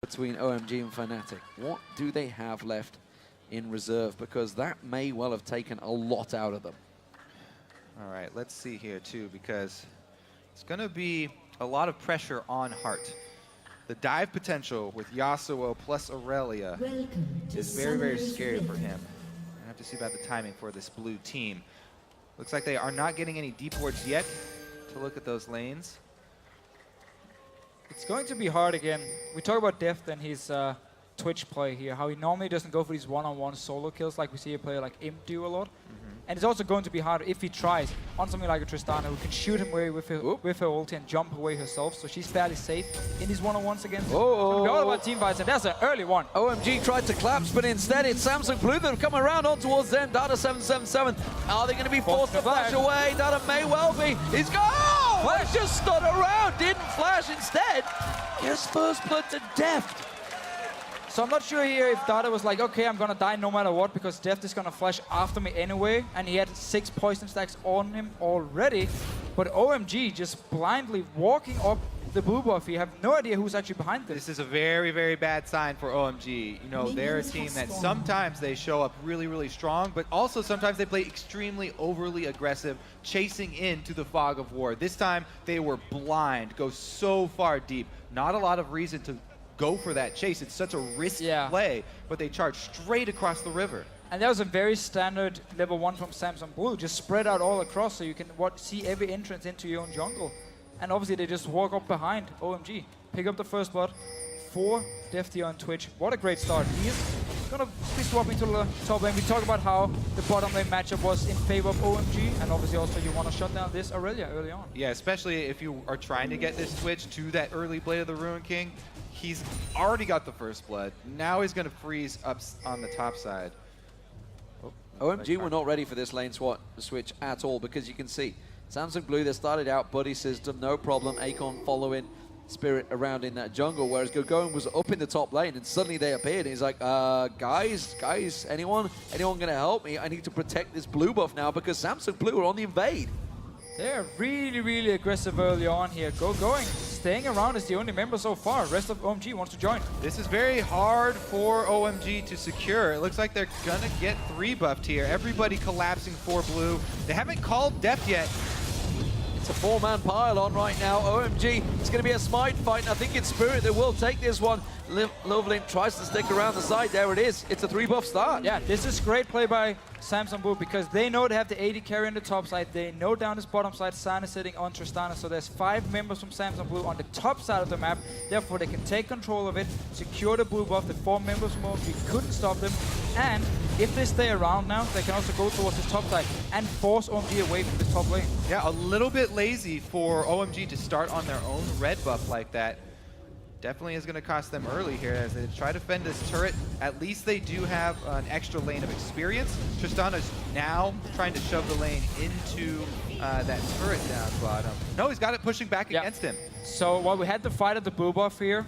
between OMG and Fnatic. What do they have left in reserve? Because that may well have taken a lot out of them. All right, let's see here too, because it's going to be a lot of pressure on Heart. The dive potential with Yasuo plus Aurelia is very, very scary for him. I have to see about the timing for this blue team. Looks like they are not getting any deep wards yet to look at those lanes. It's going to be hard again. We talk about Deft and his Twitch play here, how he normally doesn't go for these one-on-one solo kills like we see a player like Imp do a lot. And it's also going to be hard if he tries on something like a Tristana, who can shoot him away with her ulti and jump away herself, so she's fairly safe in these one-on-ones against him. We're all about team fights, and that's an early one. OMG tried to collapse, but instead it's Samsung Blue that have come around on towards them. Data 777. Are they going to be forced to flash away? Data may well be. He's gone! Flash just stood around, didn't flash instead. Here's first blood to Deft. So I'm not sure here if Dada was like, okay, I'm gonna die no matter what because Deft is gonna flash after me anyway, and he had 6 poison stacks on him already. But OMG just blindly walking up the blue buff. You have no idea who's actually behind this. This is a very, very bad sign for OMG. You know, they're a team that sometimes they show up really, really strong, but also sometimes they play extremely overly aggressive, chasing into the fog of war. This time they were blind, go so far deep. Not a lot of reason to go for that chase. It's such a risky play, but they charge straight across the river. And that was a very standard level 1 from Samsung Blue. Just spread out all across so you can see every entrance into your own jungle. And obviously they just walk up behind OMG. Pick up the first blood for Deft here on Twitch. What a great start. He is going to be swapping to the top lane. We talked about how the bottom lane matchup was in favor of OMG. And obviously also you want to shut down this Aurelia early on. Yeah, especially if you are trying to get this Twitch to that early Blade of the Ruin King. He's already got the first blood. Now he's going to freeze up on the top side. OMG were not ready for this lane switch at all, because you can see Samsung Blue, they started out buddy system, no problem. Akon following Spirit around in that jungle, whereas Gogoan was up in the top lane, and suddenly they appeared. And he's like, guys, anyone gonna help me? I need to protect this blue buff now because Samsung Blue are on the invade. They're really, really aggressive early on here. Going, staying around is the only member so far. Rest of OMG wants to join. This is very hard for OMG to secure. It looks like they're gonna get 3 buffed here. Everybody collapsing for blue. They haven't called Deft yet. It's a 4-man pile on right now. OMG, it's going to be a smite fight, and I think it's Spirit that will take this one. Lovelink tries to stick around the side. There it is. It's a 3-buff start. Yeah, this is great play by Samsung Blue because they know they have the AD carry on the top side. They know down this bottom side, San is sitting on Tristana. So there's 5 members from Samsung Blue on the top side of the map. Therefore, they can take control of it, secure the blue buff. The 4 members from OMG couldn't stop them. And if they stay around now, they can also go towards the top side and force OMG away from the top lane. Yeah, a little bit lazy for OMG to start on their own red buff like that. Definitely is going to cost them early here as they try to fend this turret. At least they do have an extra lane of experience. Tristana's now trying to shove the lane into that turret down bottom. No, he's got it pushing back against him. So while we had the fight at the blue buff here,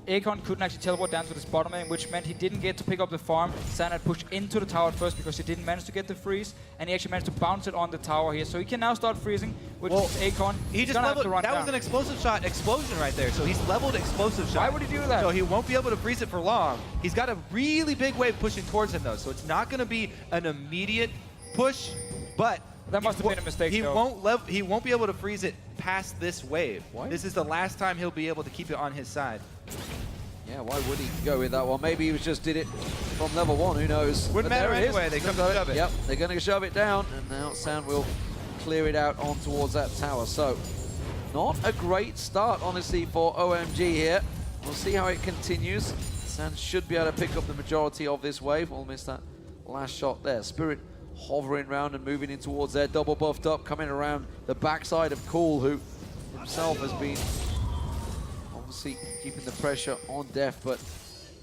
Akon couldn't actually teleport down to this bottom lane, which meant he didn't get to pick up the farm. San had pushed into the tower first because he didn't manage to get the freeze, and he actually managed to bounce it on the tower here. So he can now start freezing, which is Akon. He just leveled, that was an explosive shot explosion right there. So he's leveled explosive shot. Why would he do that? So he won't be able to freeze it for long. He's got a really big wave pushing towards him though, so it's not going to be an immediate push, but that must have been a mistake. He won't be able to freeze it past this wave. Why? This is the last time he'll be able to keep it on his side. Yeah, why would he go with that one? Maybe he just did it from level 1, who knows? Wouldn't matter anyway, they come to shove it. Yep, they're going to shove it down, and now San will clear it out on towards that tower. So, not a great start, honestly, for OMG here. We'll see how it continues. San should be able to pick up the majority of this wave. We'll miss that last shot there. Spirit hovering around and moving in towards there, double buffed up, coming around the backside of Cool, who himself has been obviously keeping the pressure on Deft, but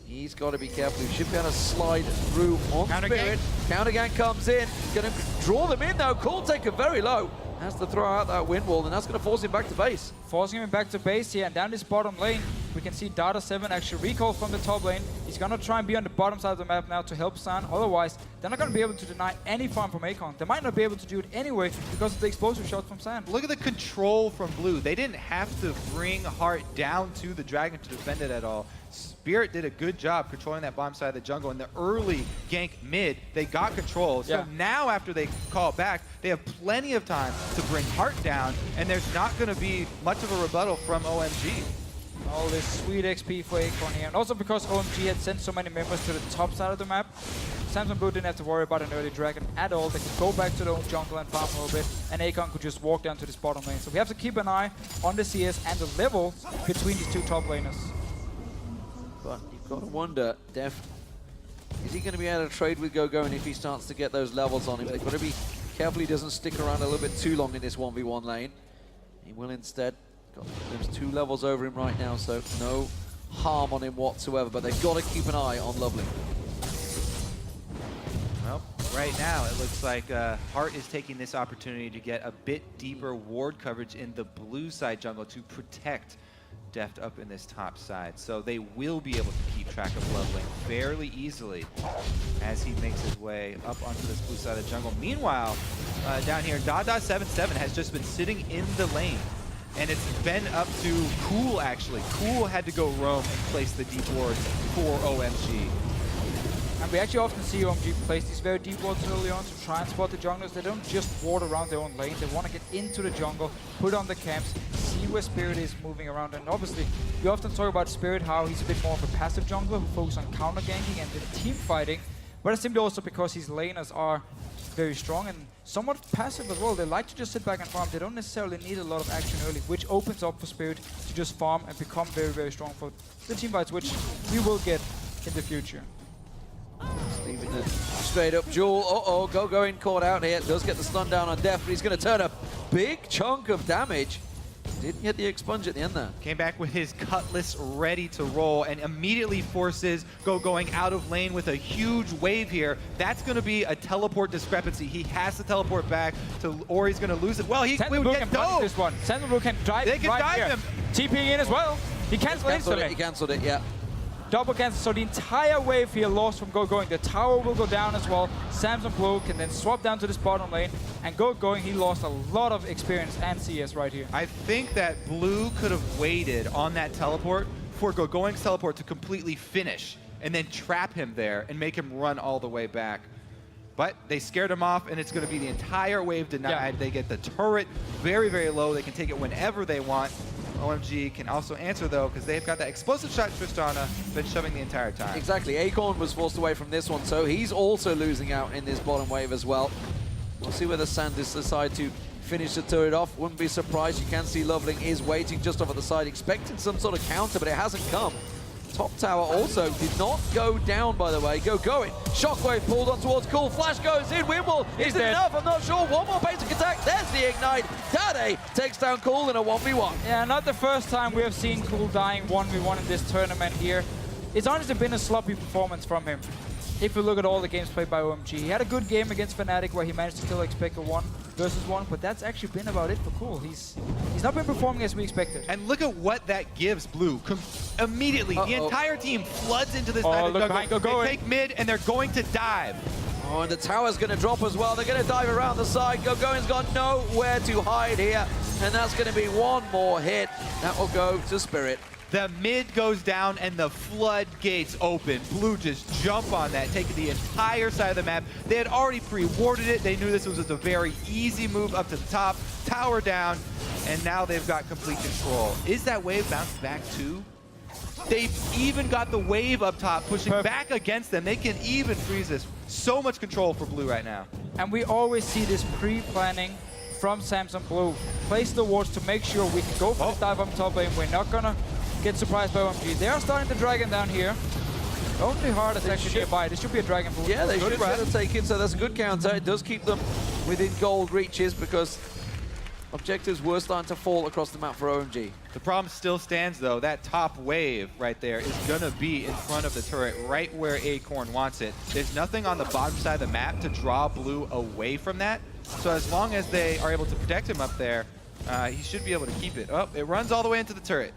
he's got to be careful. He should be able to slide through on Spirit. Counter gang comes in, going to draw them in though. Cool taker very low. Has to throw out that wind wall, and that's going to force him back to base. Forcing him back to base here, and down this bottom lane, we can see Data 7 actually recall from the top lane. He's going to try and be on the bottom side of the map now to help San. Otherwise, they're not going to be able to deny any farm from Akon. They might not be able to do it anyway because of the explosive shot from San. Look at the control from Blue. They didn't have to bring Heart down to the Dragon to defend it at all. Spirit did a good job controlling that bottom side of the jungle. In the early gank mid, they got control. So now after they call it back, they have plenty of time to bring Heart down, and there's not going to be much of a rebuttal from OMG. All this sweet XP for Acorn here. And also because OMG had sent so many members to the top side of the map, Samsung Blue didn't have to worry about an early dragon at all. They could go back to their own jungle and farm a little bit, and Acorn could just walk down to this bottom lane. So we have to keep an eye on the CS and the level between these two top laners. But you've got to wonder, Def, is he going to be able to trade with GoGoing if he starts to get those levels on him? They've got to be careful he doesn't stick around a little bit too long in this 1v1 lane. He will instead. There's 2 levels over him right now, so no harm on him whatsoever, but they've got to keep an eye on Lovely. Well, right now it looks like Heart is taking this opportunity to get a bit deeper ward coverage in the blue side jungle to protect Deft up in this top side. So they will be able to keep track of Lovely fairly easily as he makes his way up onto this blue side of the jungle. Meanwhile, down here, D7G5 has just been sitting in the lane. And it's been up to Cool, actually. Cool had to go roam and place the deep wards for OMG. And we actually often see OMG place these very deep wards early on to try and spot the junglers. They don't just ward around their own lane. They want to get into the jungle, put on the camps, see where Spirit is moving around. And obviously, we often talk about Spirit, how he's a bit more of a passive jungler who focuses on counter ganking and the team fighting. But it's simply also because his laners are very strong and somewhat passive as well. They like to just sit back and farm. They don't necessarily need a lot of action early, which opens up for Spirit to just farm and become very, very strong for the team fights, which we will get in the future. Leaving the straight up duel. GoGoing caught out here. Does get the stun down on Def, but he's going to turn a big chunk of damage. Didn't get the expunge at the end there. Came back with his Cutlass ready to roll and immediately forces GoGoing out of lane with a huge wave here. That's going to be a teleport discrepancy. He has to teleport back to, or he's going to lose it. Well, he would get dove. This one. Samsung Blue can drive. They can dive him. TPing in as well. He cancelled instantly. He cancelled it, yeah. Double cancel, so the entire wave here lost from GoGoing. The tower will go down as well. Samsung Blue can then swap down to this bottom lane, and GoGoing, he lost a lot of experience and CS right here. I think that Blue could have waited on that teleport for GoGoing's teleport to completely finish, and then trap him there and make him run all the way back. But they scared him off, and it's going to be the entire wave denied. Yeah. They get the turret very, very low. They can take it whenever they want. OMG can also answer, though, because they've got that explosive shot Tristana been shoving the entire time. Exactly. Acorn was forced away from this one, so he's also losing out in this bottom wave as well. We'll see whether Sandis decide to finish the turret off. Wouldn't be surprised. You can see Loveling is waiting just off at the side, expecting some sort of counter, but it hasn't come. Top tower also did not go down, by the way. GoGoing. Shockwave pulled on towards Cool. Flash goes in. Wimble. Is it enough? I'm not sure. One more basic attack. There's the ignite. Tade takes down Cool in a 1v1. Yeah, not the first time we have seen Cool dying 1v1 in this tournament here. It's honestly been a sloppy performance from him. If you look at all the games played by OMG, he had a good game against Fnatic where he managed to kill expect a 1 versus 1, but that's actually been about it for Cool. He's not been performing as we expected. And look at what that gives Blue. Immediately, the entire team floods into this side of the jungle. They take mid, and they're going to dive. Oh, and the tower's going to drop as well. They're going to dive around the side. GoGoing's got nowhere to hide here, and that's going to be one more hit. That will go to Spirit. The mid goes down and the floodgates open. Blue just jump on that, taking the entire side of the map. They had already pre-warded it. They knew this was a very easy move up to the top, tower down, and now they've got complete control. Is that wave bounced back too? They've even got the wave up top, pushing back against them. They can even freeze this. So much control for Blue right now. And we always see this pre-planning from Samsung Blue. Place the wards to make sure we can go for the dive up top lane. We're not gonna get surprised by OMG. They are starting the dragon down here. Only hard is actually nearby. This should be a dragon pool. Yeah, they should be able to take it, so that's a good counter. It does keep them within gold reaches because objectives were starting to fall across the map for OMG. The problem still stands, though. That top wave right there is going to be in front of the turret, right where Acorn wants it. There's nothing on the bottom side of the map to draw Blue away from that. So as long as they are able to protect him up there, he should be able to keep it. Oh, it runs all the way into the turret.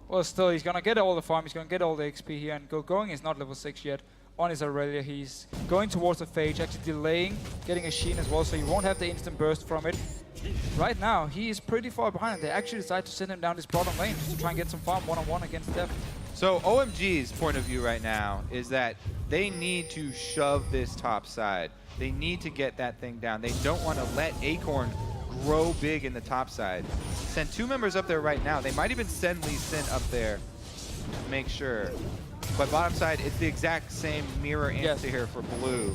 Well, still, he's going to get all the farm, he's going to get all the XP here, and GoGoing is not level 6 yet on his Aurelia. He's going towards the Phage, actually delaying, getting a Sheen as well, so he won't have the instant burst from it. Right now, he is pretty far behind, and they actually decide to send him down this bottom lane just to try and get some farm one-on-one against Def. So OMG's point of view right now is that they need to shove this top side. They need to get that thing down. They don't want to let Acorn grow big in the top side. Send 2 members up there right now. They might even send Lee Sin up there to make sure. But bottom side, it's the exact same mirror answer here for Blue.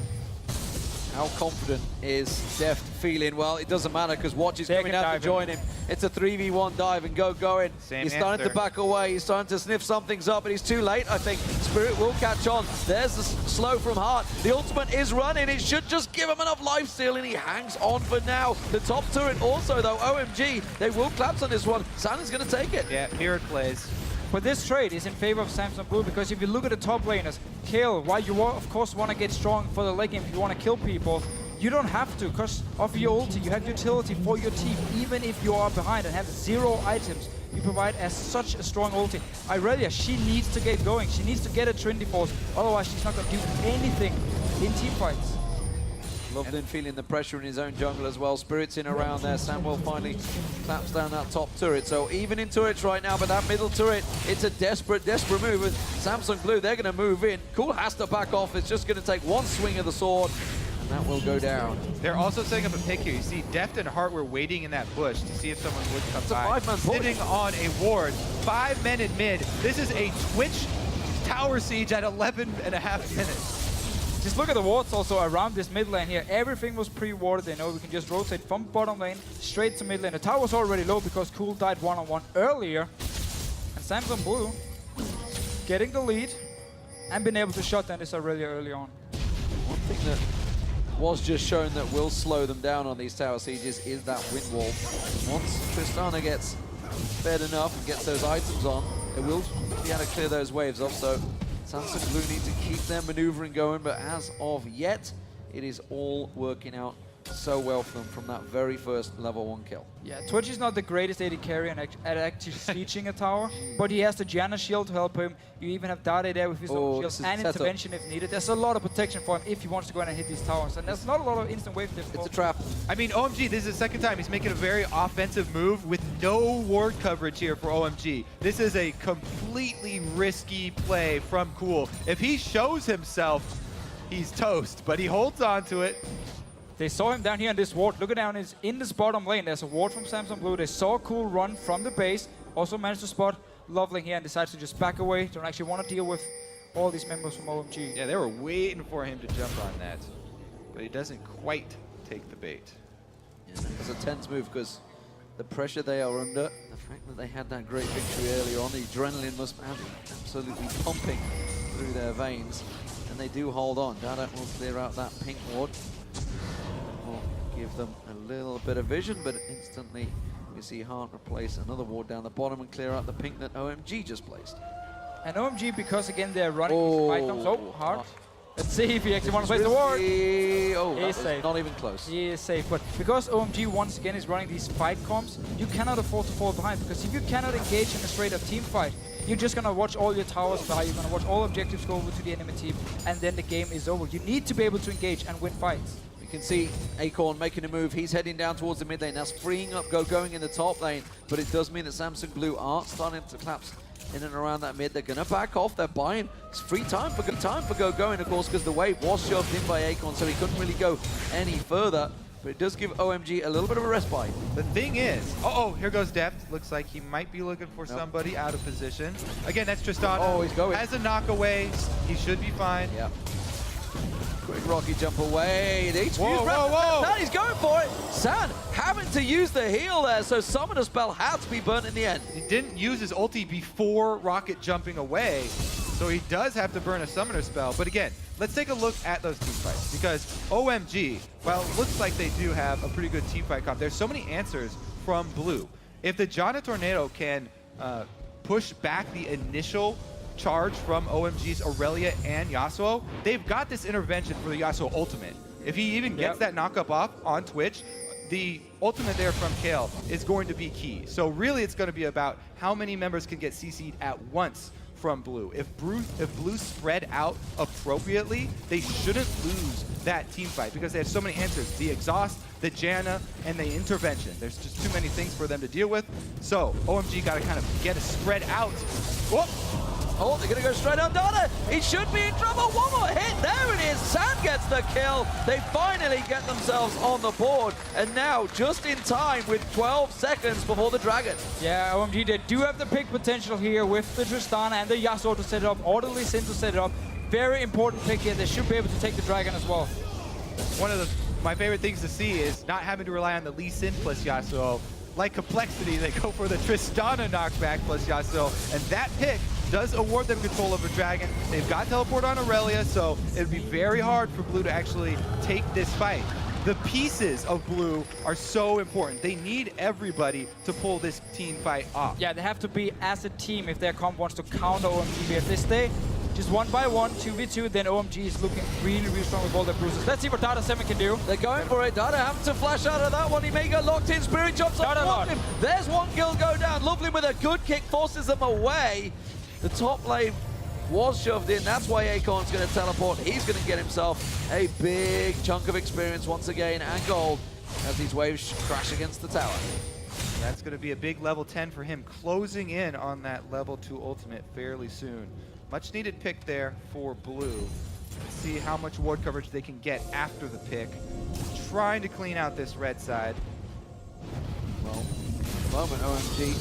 How confident is Deft feeling? Well, it doesn't matter because Watch is coming out to join him. It's a 3v1 dive and going. He's starting to back away. He's starting to sniff something's up, but he's too late, I think. Spirit will catch on. There's the slow from Heart. The ultimate is running. It should just give him enough life steal, and he hangs on for now. The top turret also, though, OMG, they will collapse on this one. Santa's going to take it. Yeah, mirrored plays. But this trade is in favor of Samsung Blue because if you look at the top laners, Kale, while you of course want to get strong for the late game, if you want to kill people, you don't have to because of your ulti. You have utility for your team, even if you are behind and have 0 items. You provide as such a strong ulti. Irelia, she needs to get going. She needs to get a Trinity Force, otherwise she's not going to do anything in team fights. Loveland feeling the pressure in his own jungle as well. Spirit's in around there. Samuel finally claps down that top turret. So even in turrets right now, but that middle turret, it's a desperate move. With Samsung Blue, they're going to move in. Cool has to back off. It's just going to take one swing of the sword, and that will go down. They're also setting up a pick here. You see Deft and Heart were waiting in that bush to see if someone would come by. It's a 5-man push. Sitting on a ward. 5 men in mid. This is a Twitch tower siege at 11.5 minutes. Just look at the wards also around this mid lane here. Everything was pre-warded. They know we can just rotate from bottom lane straight to mid lane. The tower was already low because Cool died one-on-one earlier. And Samsung Blue getting the lead and being able to shut down this Aurelia early on. One thing that was just shown that will slow them down on these tower sieges is that wind wall. Once Tristana gets fed enough and gets those items on, they will be able to clear those waves off. So Samsung Blue need to keep their maneuvering going, but as of yet, it is all working out so well for them from that very first level 1 kill. Yeah, Twitch is not the greatest AD carry at actually sieging a tower, but he has the Janna shield to help him. You even have Dade there with his own shield and intervention if needed. There's a lot of protection for him if he wants to go in and hit these towers, and there's not a lot of instant wave difficulty. It's a trap. I mean, OMG, this is the second time he's making a very offensive move with no ward coverage here for OMG. This is a completely risky play from Cool. If he shows himself, he's toast, but he holds on to it. They saw him down here in this ward. Look at down, is in this bottom lane. There's a ward from Samsung Blue. They saw Cool run from the base. Also managed to spot Loveling here and decides to just back away. Don't actually want to deal with all these members from OMG. Yeah, they were waiting for him to jump on that, but he doesn't quite take the bait. Yeah, it's a tense move because the pressure they are under, the fact that they had that great victory earlier on, the adrenaline must have been absolutely pumping through their veins, and they do hold on. Dada will clear out that pink ward. Will give them a little bit of vision, but instantly we see Heart replace another ward down the bottom and clear out the pink that OMG just placed. And OMG, because again they're running these items. Oh, Heart. Let's see if he actually wants to place the ward. Oh, He is safe. not even close. He is safe, but because OMG once again is running these fight comps, you cannot afford to fall behind, because if you cannot engage in a straight up team fight, you're just gonna watch all your towers die, you're gonna watch all objectives go over to the enemy team, and then the game is over. You need to be able to engage and win fights. You can see Acorn making a move. He's heading down towards the mid lane. That's freeing up going in the top lane, but it does mean that Samsung Blue are starting to collapse in and around that mid. They're going to back off. They're buying. It's free time for going, of course, because the wave was shoved in by Acorn, so he couldn't really go any further. But it does give OMG a little bit of a respite. The thing is, here goes Deft. Looks like he might be looking for somebody out of position. Again, that's Tristana. Oh, he's going. Has a knockaway. He should be fine. Yeah. Quick rocky jump away. Whoa. He's going for it. San having to use the heal there, so Summoner Spell had to be burnt in the end. He didn't use his ulti before Rocket jumping away, so he does have to burn a Summoner Spell. But again, let's take a look at those team fights, because OMG, while it looks like they do have a pretty good team fight comp, there's so many answers from Blue. If the Janna Tornado can push back the initial charge from OMG's Aurelia and Yasuo, they've got this intervention for the Yasuo ultimate. If he even gets that knock-up off on Twitch, the ultimate there from Kale is going to be key. So really it's going to be about how many members can get CC'd at once from Blue. If Blue spread out appropriately, they shouldn't lose that team fight because they have so many answers. The exhaust, the Janna, and the intervention. There's just too many things for them to deal with. So OMG got to kind of get it spread out. Whoop! Oh, they're going to go straight on Donna. He should be in trouble. One more hit. There it is. Sam gets the kill. They finally get themselves on the board. And now, just in time with 12 seconds before the Dragon. Yeah, OMG, they do have the pick potential here with the Tristana and the Yasuo to set it up, or the Lee Sin to set it up. Very important pick here. They should be able to take the Dragon as well. One of my favorite things to see is not having to rely on the Lee Sin plus Yasuo. Like Complexity, they go for the Tristana knockback plus Yasuo, and that pick does award them control over Dragon. They've got teleport on Aurelia, so it'd be very hard for Blue to actually take this fight. The pieces of Blue are so important. They need everybody to pull this team fight off. Yeah, they have to be as a team if their comp wants to counter OMG. If they stay just 1v1, 2v2, then OMG is looking really, really strong with all their bruises. Let's see what Data7 can do. They're going for it. Dada having to flash out of that one. He may get locked in. Spirit chops on Lovely. There's one kill go down. Lovely with a good kick forces them away. The top lane was shoved in. That's why Acorn's going to teleport. He's going to get himself a big chunk of experience once again and gold as these waves crash against the tower. That's going to be a big level 10 for him, closing in on that level 2 ultimate fairly soon. Much needed pick there for Blue. Let's see how much ward coverage they can get after the pick. Trying to clean out this red side. Well, at the moment, OMG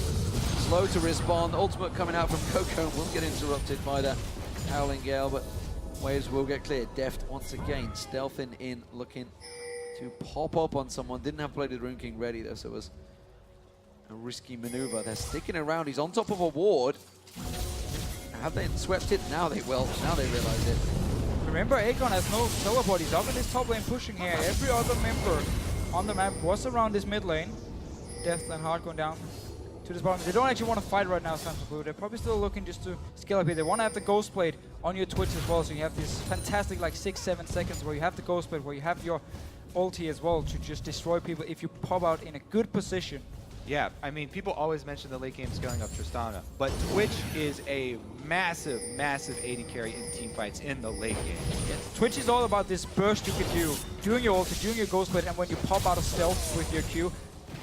slow to respond. Ultimate coming out from Coco will get interrupted by the Howling Gale, but waves will get cleared. Deft once again stealthing in, looking to pop up on someone. Didn't have Bladed Rune King ready though, so it was a risky maneuver. They're sticking around. He's on top of a ward. Have they swept it? Now they will. Now they realize it. Remember, Acorn has no teleport. He's up in this top lane pushing here. Every other member on the map was around this mid lane. Death and Heart going down to this bottom. They don't actually want to fight right now, Samsung Blue. They're probably still looking just to scale up here. They want to have the Ghost Blade on your Twitch as well, so you have this fantastic like 6-7 seconds where you have the Ghost Blade, where you have your ulti as well to just destroy people if you pop out in a good position. Yeah, I mean, people always mention the late game scaling up Tristana, but Twitch is a massive, massive AD carry in team fights in the late game. Yeah, Twitch is all about this burst you can do during your ulti, during your Ghost Blade, and when you pop out of stealth with your Q,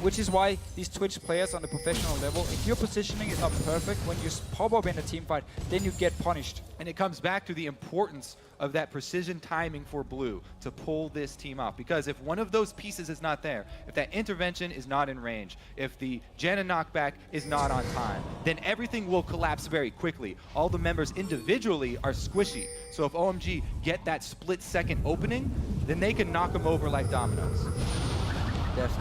which is why these Twitch players on the professional level, if your positioning is not perfect, when you pop up in a team fight, then you get punished. And it comes back to the importance of that precision timing for Blue to pull this team off. Because if one of those pieces is not there, if that intervention is not in range, if the Janna knockback is not on time, then everything will collapse very quickly. All the members individually are squishy. So if OMG get that split-second opening, then they can knock them over like dominoes. Deft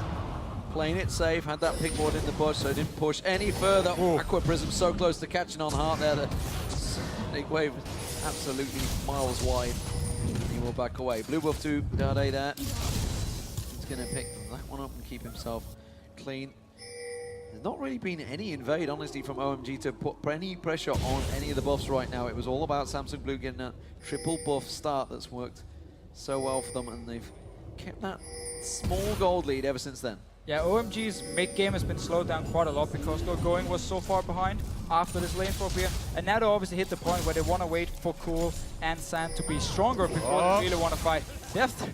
playing it safe, had that pick ward in the bush, so didn't push any further. Aqua Prism so close to catching on Heart there. The Snake Wave absolutely miles wide. He will back away. Blue buff to Dade there. He's going to pick that one up and keep himself clean. There's not really been any invade, honestly, from OMG to put any pressure on any of the buffs right now. It was all about Samsung Blue getting a triple buff start that's worked so well for them, and they've kept that small gold lead ever since then. Yeah, OMG's mid-game has been slowed down quite a lot because their going was so far behind after this lane swap here. And now they obviously hit the point where they want to wait for Cool and Sand to be stronger before they really want to fight. Deft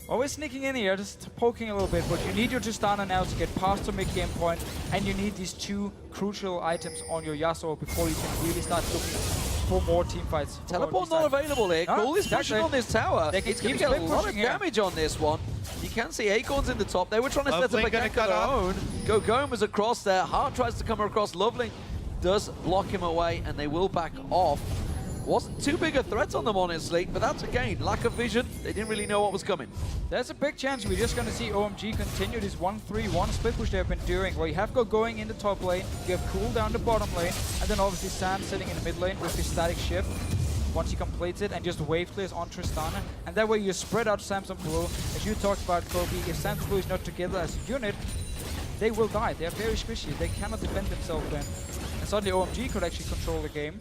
always sneaking in here, just poking a little bit, but you need your Tristana now to get past the mid-game point, and you need these two crucial items on your Yasuo before you can really start looking for more team fights. Teleport not available here. No, Cool is pushing on this tower. They It's going to keep get a lot of pushing here. damage on this one. You can see Acorns in the top. They were trying to set up a gonna gank cut of their off. own. Gogone was across there. Heart tries to come across. Loveling does block him away, and they will back off. Wasn't too big a threat on them, honestly, but that's again lack of vision. They didn't really know what was coming. There's a big chance we're just going to see OMG continue this 1-3-1 split push they've been doing, where you have Go going in the top lane, you have Cool down the bottom lane, and then obviously Sand sitting in the mid lane with his static shift. Once he completes it, and just wave clears on Tristana, and that way you spread out Samsung Blue. As you talked about, Kobe, if Samsung Blue is not together as a unit, they will die. They're very squishy. They cannot defend themselves then. And suddenly OMG could actually control the game.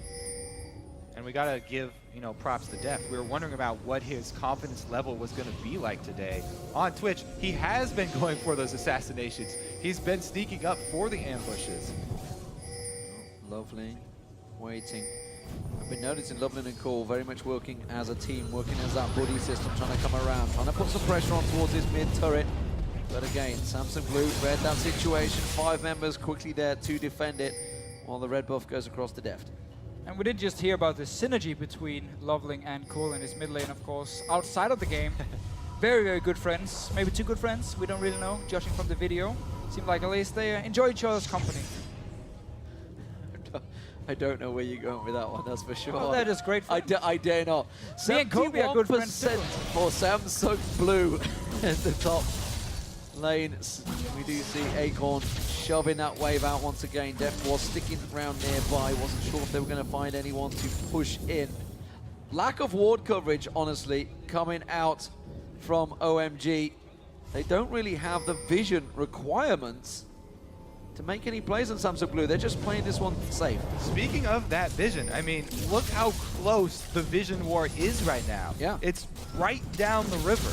And we gotta give, props to Def. We were wondering about what his confidence level was gonna be like today. On Twitch, he has been going for those assassinations. He's been sneaking up for the ambushes. Lovely. Waiting. I've been noticing Loveland and Cool very much working as a team, working as that buddy system, trying to come around, trying to put some pressure on towards his mid-turret. But again, Samsung Blue read that situation. 5 members quickly there to defend it, while the red buff goes across the Deft. And we did just hear about the synergy between Loveling and Cool in his mid lane, of course, outside of the game. Very, very good friends. Maybe too good friends. We don't really know, judging from the video. Seemed like at least they enjoy each other's company. I don't know where you're going with that one, that's for sure. Oh, they're just great friends. I dare not. Me and Kobe are good friends too. 71% for Samsung Blue in the top lane. We do see Acorn shoving that wave out once again. Def was sticking around nearby. Wasn't sure if they were going to find anyone to push in. Lack of ward coverage, honestly, coming out from OMG. They don't really have the vision requirements to make any plays on Samsung Blue. They're just playing this one safe. Speaking of that vision, I mean, look how close the vision war is right now. Yeah. It's right down the river.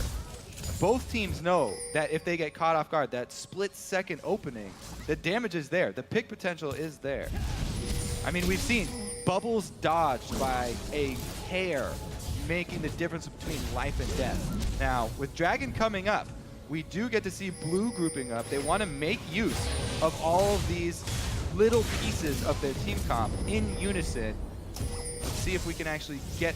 Both teams know that if they get caught off guard, that split-second opening, the damage is there. The pick potential is there. I mean, we've seen bubbles dodged by a hair, making the difference between life and death. Now, with Dragon coming up, we do get to see Blue grouping up. They want to make use of all of these little pieces of their team comp in unison. Let's see if we can actually get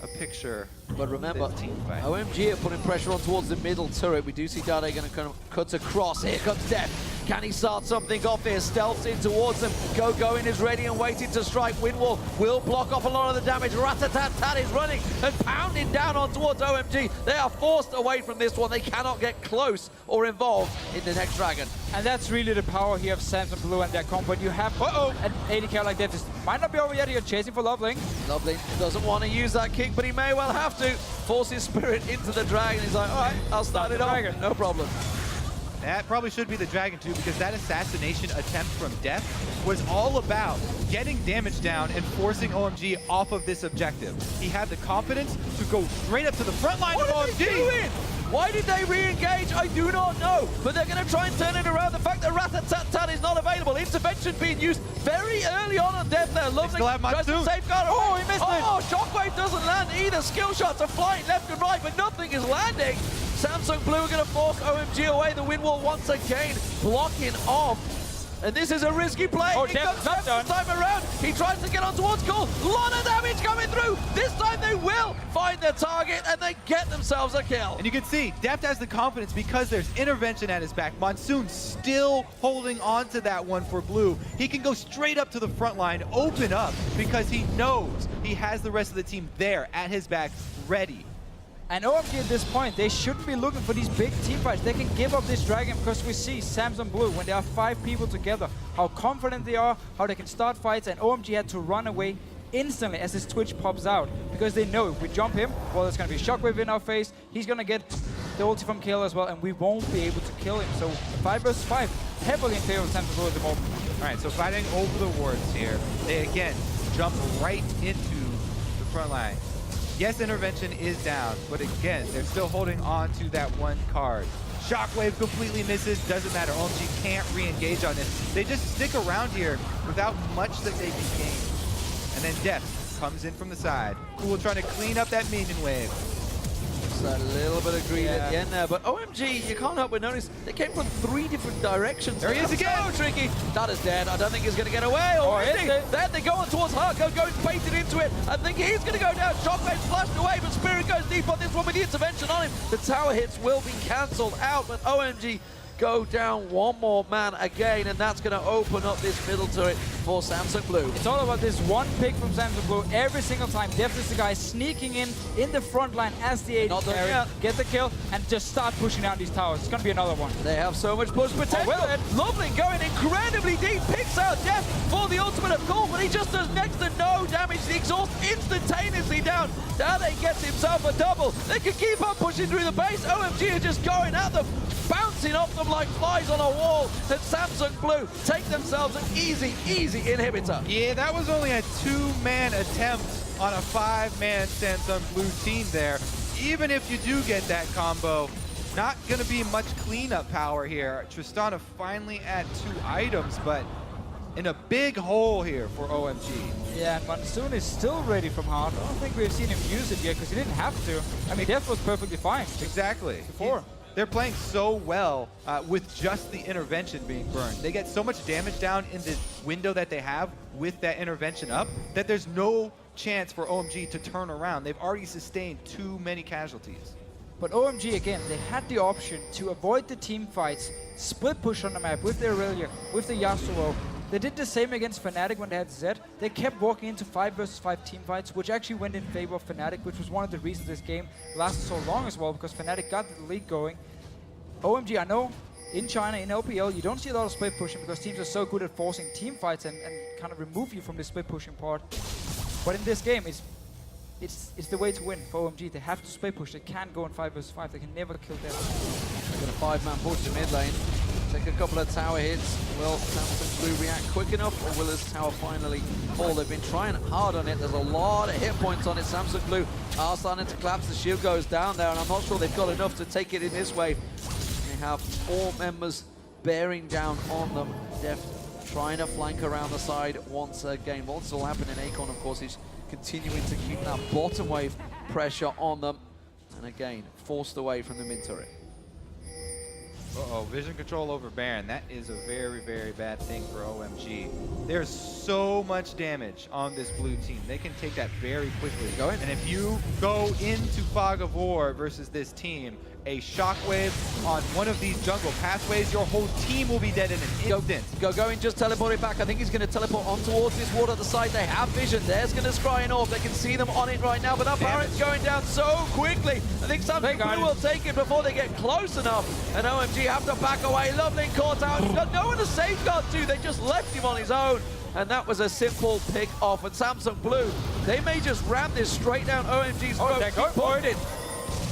a picture. But remember, team fight. OMG are putting pressure on towards the middle turret. We do see Dade going to kind of cut across. Here comes Def. Can he start something off here? Stealths in towards them. Going is ready and waiting to strike. Windwall will block off a lot of the damage. Rat-a-tat-tat is running and pounding down on towards OMG. They are forced away from this one. They cannot get close or involved in the next Dragon. And that's really the power here of Samsung Blue and their combo. You have an AD carry like that. This might not be over yet. You're chasing for Loveling. Loveling doesn't want to use that kick, but he may well have to. Force his spirit into the Dragon. He's like, all right, I'll start it off. No problem. That probably should be the Dragon too, because that assassination attempt from Def was all about getting damage down and forcing OMG off of this objective. He had the confidence to go straight up to the front line of OMG. Doing? Why did they re-engage? I do not know. But they're going to try and turn it around. The fact that Rat-a-tat-tat is not available. Intervention being used very early on Def there. Lovely. Still have Monsoon. Safeguard. Oh, he missed it. Oh, Shockwave doesn't land either. Skill shots are flying left and right, but nothing is landing. Samsung Blue are going to force OMG away. The wind wall once again blocking off. And this is a risky play. Oh, It Def comes not done. this time around. He tries to get on towards Cool. Lot of damage coming through. This time they will find their target and they get themselves a kill. And you can see, Deft has the confidence because there's intervention at his back. Monsoon still holding on to that one for Blue. He can go straight up to the front line, open up, because he knows he has the rest of the team there at his back, ready. And OMG at this point, they shouldn't be looking for these big team fights. They can give up this Dragon because we see Samsung Blue, when there are 5 people together, how confident they are, how they can start fights, and OMG had to run away instantly as his Twitch pops out because they know if we jump him, well, there's going to be Shockwave in our face. He's going to get the ulti from Kill as well, and we won't be able to kill him. So 5 versus 5, heavily in favor of Samsung Blue at the moment. All right, so fighting over the wards here. They, again, jump right into the front line. Yes, intervention is down, but again, they're still holding on to that one card. Shockwave completely misses, doesn't matter. OMG can't re-engage on this. They just stick around here without much that they can gain. And then Def comes in from the side. Cool trying to clean up that minion wave. Just a little bit of greed at the end there, but OMG, you can't help but notice they came from 3 different directions. There he is again. So tricky. That is dead. I don't think he's going to get away. Or is he? There they go on towards Harko, goes baited into it. I think he's going to go down. Shockwave's flashed away, but Spirit goes deep on this one with the intervention on him. The tower hits will be cancelled out, but OMG go down one more man again, and that's going to open up this middle turret for Samsung Blue. It's all about this one pick from Samsung Blue every single time. Def is the guy sneaking in the front line as the AD carry, get the kill, and just start pushing down these towers. It's going to be another one. They have so much push potential. Lovely going incredibly deep, picks out Def for the ultimate of Cool, but he just does next to no damage. The exhaust instantaneously down. Dade gets himself a double. They can keep on pushing through the base. OMG are just going at them, bouncing off them like flies on a wall. And Samsung Blue take themselves an easy inhibitor. Yeah, that was only a 2-man attempt on a 5-man Samsung Blue team there. Even if you do get that combo, not going to be much cleanup power here. Tristana finally at 2 items, but in a big hole here for OMG. Yeah, and Monsoon is still ready from hard. I don't think we've seen him use it yet because he didn't have to. I mean, Def was perfectly fine. Exactly. Before. they're playing so well with just the intervention being burned. They get so much damage down in the window that they have with that intervention up that there's no chance for OMG to turn around. They've already sustained too many casualties. But OMG, again, they had the option to avoid the team fights, split push on the map with the Aurelia, with the Yasuo. They did the same against Fnatic when they had Zed. They kept walking into 5 versus 5 team fights, which actually went in favor of Fnatic, which was one of the reasons this game lasted so long as well, because Fnatic got the lead going. OMG, I know, in China, in LPL, you don't see a lot of split pushing because teams are so good at forcing team fights and kind of remove you from the split pushing part. But in this game, it's the way to win for OMG. They have to split push. They can't go in 5 versus 5. They can never kill them. They're going to 5-man push to mid lane. Take a couple of tower hits. Will Samsung Blue react quick enough, or will his tower finally fall? They've been trying hard on it. There's a lot of hit points on it. Samsung Blue are starting to collapse. The shield goes down there, and I'm not sure they've got enough to take it in this wave. They have 4 members bearing down on them. Def trying to flank around the side once again. What's all happening? Akon, of course, is continuing to keep that bottom wave pressure on them. And again, forced away from the mid turret. Uh-oh, vision control over Baron. That is a very, very bad thing for OMG. There's so much damage on this blue team. They can take that very quickly. Go ahead. And if you go into Fog of War versus this team, a shockwave on one of these jungle pathways, your whole team will be dead in an instant. Going, just teleport it back. I think he's going to teleport on towards this ward at the side. They have vision. There's going to scrying off. They can see them on it right now, but that Baron's going down so quickly. I think Samsung Blue will take it before they get close enough. And OMG have to back away. Lovely caught out. Got no one to safeguard to. They just left him on his own. And that was a simple pick off. And Samsung Blue, they may just ram this straight down OMG's throat. They're going for it.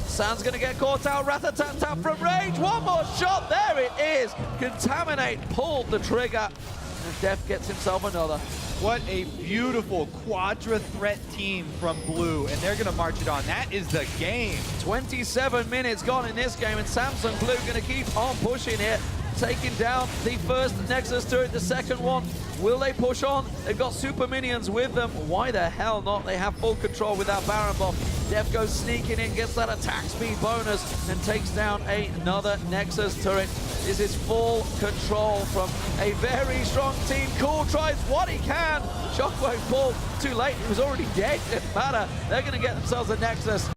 San's going to get caught out. Rat-a-tat-tat from range. One more shot. There it is. Contaminate pulled the trigger. And Def gets himself another. What a beautiful quadra threat team from Blue, and they're going to march it on. That is the game. 27 minutes gone in this game, and Samsung Blue going to keep on pushing it. Taking down the first Nexus turret, the second one. Will they push on? They've got super minions with them. Why the hell not? They have full control with that Baron bomb. Def goes sneaking in, gets that attack speed bonus, and takes down another Nexus turret. This is full control from a very strong team. Cool tries what he can. Shockwave pull too late. He was already dead. Didn't matter. They're going to get themselves a Nexus.